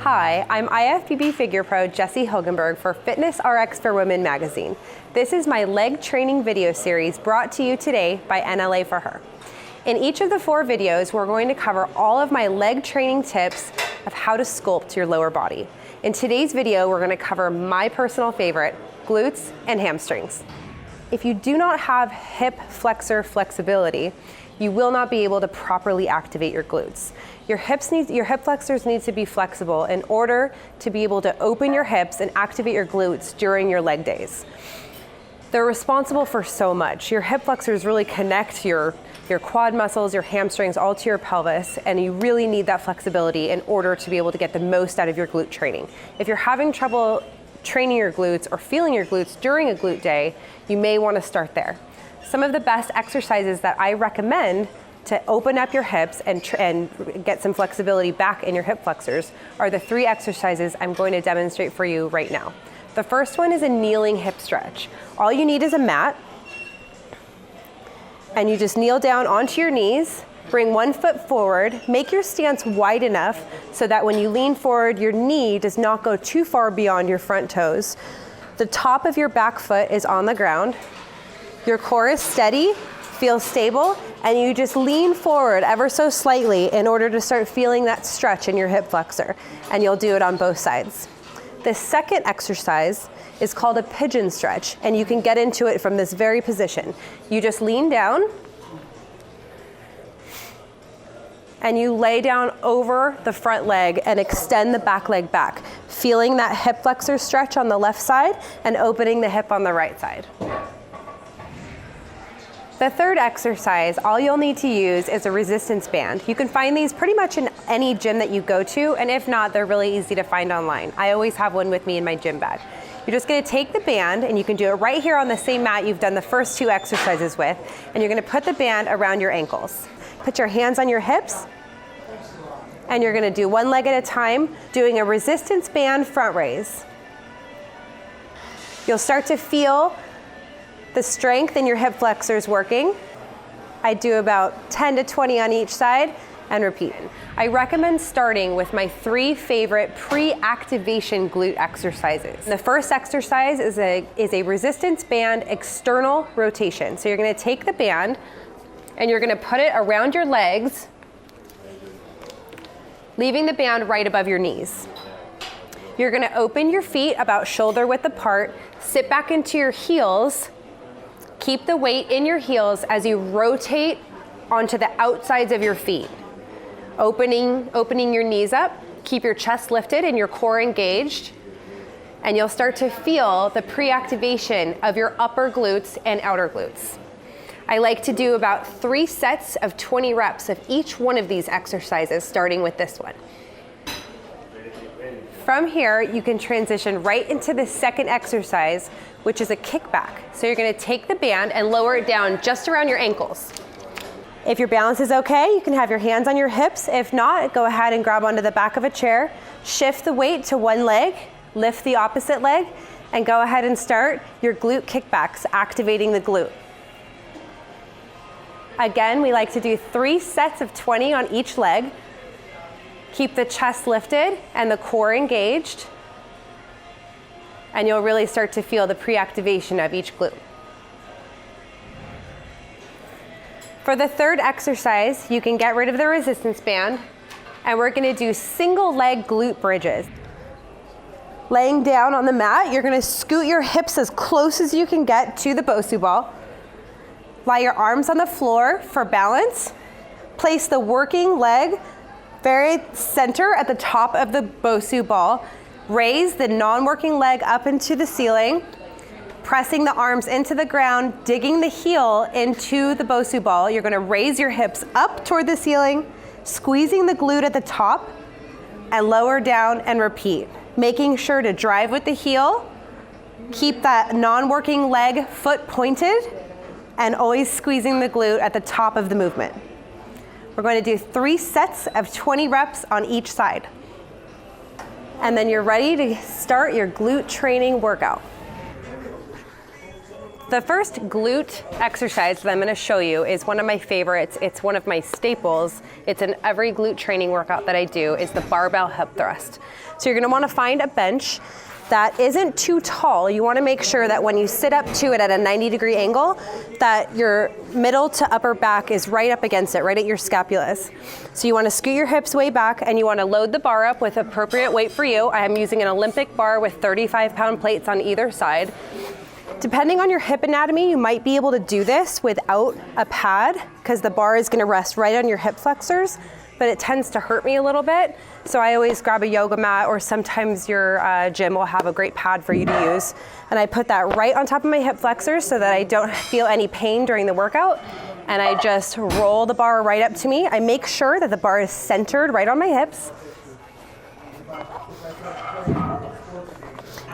Hi, I'm IFBB Figure Pro Jessie Hilgenberg for FitnessRx for Women magazine. This is my leg training video series brought to you today by NLA For Her. In each of the 4 videos, we're going to cover all of my leg training tips of how to sculpt your lower body. In today's video, we're going to cover my personal favorite, glutes and hamstrings. If you do not have hip flexor flexibility, you will not be able to properly activate your glutes. Your hip flexors need to be flexible in order to be able to open your hips and activate your glutes during your leg days. They're responsible for so much. Your hip flexors really connect your quad muscles, your hamstrings, all to your pelvis, and you really need that flexibility in order to be able to get the most out of your glute training. If you're having trouble training your glutes or feeling your glutes during a glute day, you may want to start there. Some of the best exercises that I recommend to open up your hips and get some flexibility back in your hip flexors are the 3 exercises I'm going to demonstrate for you right now. The first one is a kneeling hip stretch. All you need is a mat, and you just kneel down onto your knees, bring one foot forward, make your stance wide enough so that when you lean forward, your knee does not go too far beyond your front toes. The top of your back foot is on the ground. Your core is steady, feels stable, and you just lean forward ever so slightly in order to start feeling that stretch in your hip flexor, and you'll do it on both sides. The second exercise is called a pigeon stretch, and you can get into it from this very position. You just lean down, and you lay down over the front leg and extend the back leg back, feeling that hip flexor stretch on the left side and opening the hip on the right side. The third exercise, all you'll need to use is a resistance band. You can find these pretty much in any gym that you go to, and if not, they're really easy to find online. I always have one with me in my gym bag. You're just gonna take the band, and you can do it right here on the same mat you've done the first 2 exercises with, and you're gonna put the band around your ankles. Put your hands on your hips, and you're gonna do one leg at a time, doing a resistance band front raise. You'll start to feel the strength in your hip flexors working. I do about 10 to 20 on each side and repeat. I recommend starting with my 3 favorite pre-activation glute exercises. The first exercise is a resistance band external rotation. So you're gonna take the band and you're gonna put it around your legs, leaving the band right above your knees. You're gonna open your feet about shoulder width apart, sit back into your heels. Keep the weight in your heels as you rotate onto the outsides of your feet. Opening your knees up, keep your chest lifted and your core engaged, and you'll start to feel the pre-activation of your upper glutes and outer glutes. I like to do about 3 sets of 20 reps of each one of these exercises, starting with this one. From here, you can transition right into the second exercise, which is a kickback. So you're gonna take the band and lower it down just around your ankles. If your balance is okay, you can have your hands on your hips. If not, go ahead and grab onto the back of a chair, shift the weight to one leg, lift the opposite leg, and go ahead and start your glute kickbacks, activating the glute. Again, we like to do 3 sets of 20 on each leg. Keep the chest lifted and the core engaged, and you'll really start to feel the pre-activation of each glute. For the third exercise, you can get rid of the resistance band, and we're gonna do single leg glute bridges. Laying down on the mat, you're gonna scoot your hips as close as you can get to the Bosu ball. Lie your arms on the floor for balance. Place the working leg very center at the top of the Bosu ball. Raise the non-working leg up into the ceiling, pressing the arms into the ground, digging the heel into the Bosu ball. You're gonna raise your hips up toward the ceiling, squeezing the glute at the top, and lower down and repeat. Making sure to drive with the heel, keep that non-working leg foot pointed, and always squeezing the glute at the top of the movement. We're going to do 3 sets of 20 reps on each side. And then you're ready to start your glute training workout. The first glute exercise that I'm going to show you is one of my favorites. It's one of my staples. It's in every glute training workout that I do, is the barbell hip thrust. So you're going to want to find a bench that isn't too tall. You want to make sure that when you sit up to it at a 90-degree angle, that your middle to upper back is right up against it, right at your scapulas. So you want to scoot your hips way back, and you want to load the bar up with appropriate weight for you. I am using an Olympic bar with 35-pound plates on either side. Depending on your hip anatomy, you might be able to do this without a pad, because the bar is going to rest right on your hip flexors, but it tends to hurt me a little bit. So I always grab a yoga mat, or sometimes your gym will have a great pad for you to use. And I put that right on top of my hip flexors so that I don't feel any pain during the workout. And I just roll the bar right up to me. I make sure that the bar is centered right on my hips.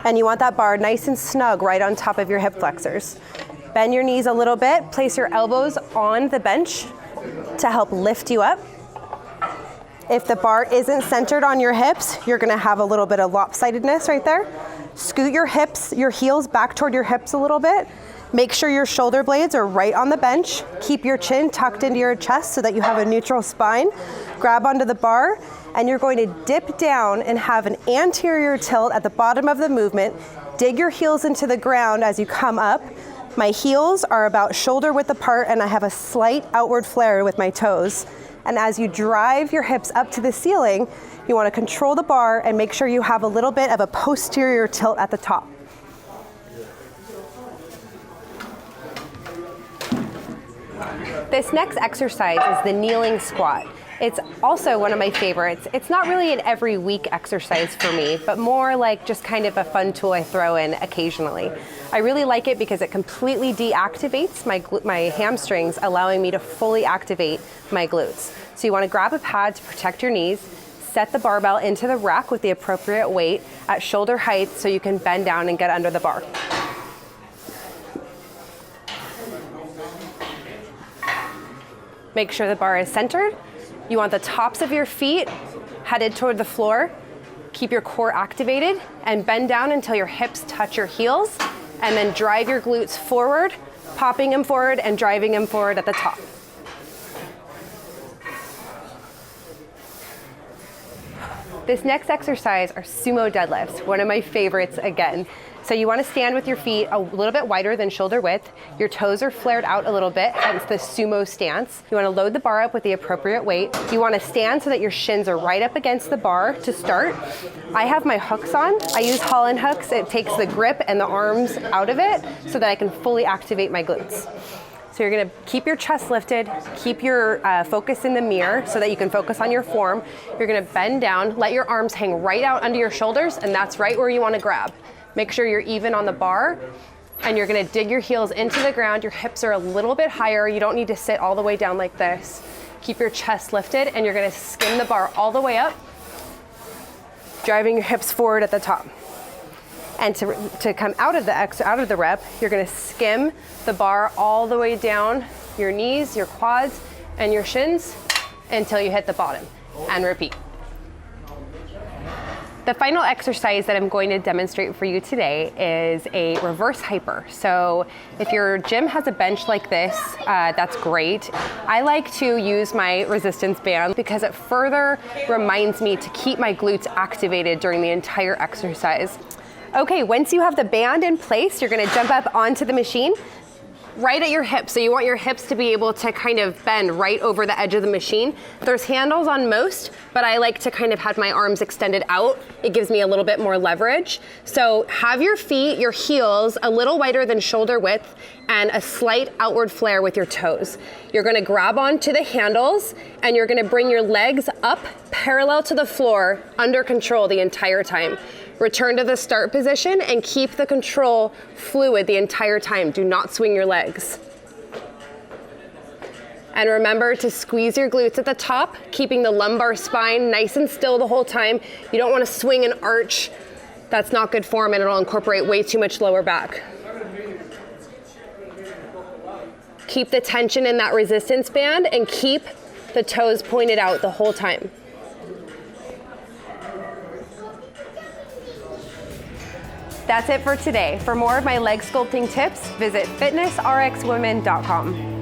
And you want that bar nice and snug right on top of your hip flexors. Bend your knees a little bit, place your elbows on the bench to help lift you up. If the bar isn't centered on your hips, you're gonna have a little bit of lopsidedness right there. Scoot your hips, your heels back toward your hips a little bit. Make sure your shoulder blades are right on the bench. Keep your chin tucked into your chest so that you have a neutral spine. Grab onto the bar, and you're going to dip down and have an anterior tilt at the bottom of the movement. Dig your heels into the ground as you come up. My heels are about shoulder width apart, and I have a slight outward flare with my toes. And as you drive your hips up to the ceiling, you want to control the bar and make sure you have a little bit of a posterior tilt at the top. This next exercise is the kneeling squat. It's also one of my favorites. It's not really an every week exercise for me, but more like just kind of a fun tool I throw in occasionally. I really like it because it completely deactivates my hamstrings, allowing me to fully activate my glutes. So you want to grab a pad to protect your knees, set the barbell into the rack with the appropriate weight at shoulder height so you can bend down and get under the bar. Make sure the bar is centered. You want the tops of your feet headed toward the floor. Keep your core activated and bend down until your hips touch your heels, and then drive your glutes forward, popping them forward and driving them forward at the top. This next exercise are sumo deadlifts, one of my favorites again. So you want to stand with your feet a little bit wider than shoulder width. Your toes are flared out a little bit, hence the sumo stance. You want to load the bar up with the appropriate weight. You want to stand so that your shins are right up against the bar to start. I have my hooks on. I use Holland hooks. It takes the grip and the arms out of it so that I can fully activate my glutes. So you're going to keep your chest lifted, keep your focus in the mirror so that you can focus on your form. You're going to bend down, let your arms hang right out under your shoulders, and that's right where you want to grab. Make sure you're even on the bar, and you're going to dig your heels into the ground. Your hips are a little bit higher. You don't need to sit all the way down like this. Keep your chest lifted, and you're going to skim the bar all the way up, driving your hips forward at the top. And to come out of the rep, you're going to skim the bar all the way down your knees, your quads, and your shins until you hit the bottom, and repeat. The final exercise that I'm going to demonstrate for you today is a reverse hyper. So if your gym has a bench like this, that's great. I like to use my resistance band because it further reminds me to keep my glutes activated during the entire exercise. Okay, once you have the band in place, you're gonna jump up onto the machine right at your hips. So you want your hips to be able to kind of bend right over the edge of the machine. There's handles on most, but I like to kind of have my arms extended out. It gives me a little bit more leverage. So have your feet, your heels, a little wider than shoulder width and a slight outward flare with your toes. You're gonna grab onto the handles and you're gonna bring your legs up parallel to the floor under control the entire time. Return to the start position and keep the control fluid the entire time. Do not swing your legs. And remember to squeeze your glutes at the top, keeping the lumbar spine nice and still the whole time. You don't want to swing and arch. That's not good form, and it'll incorporate way too much lower back. Keep the tension in that resistance band and keep the toes pointed out the whole time. That's it for today. For more of my leg sculpting tips, visit fitnessrxwomen.com.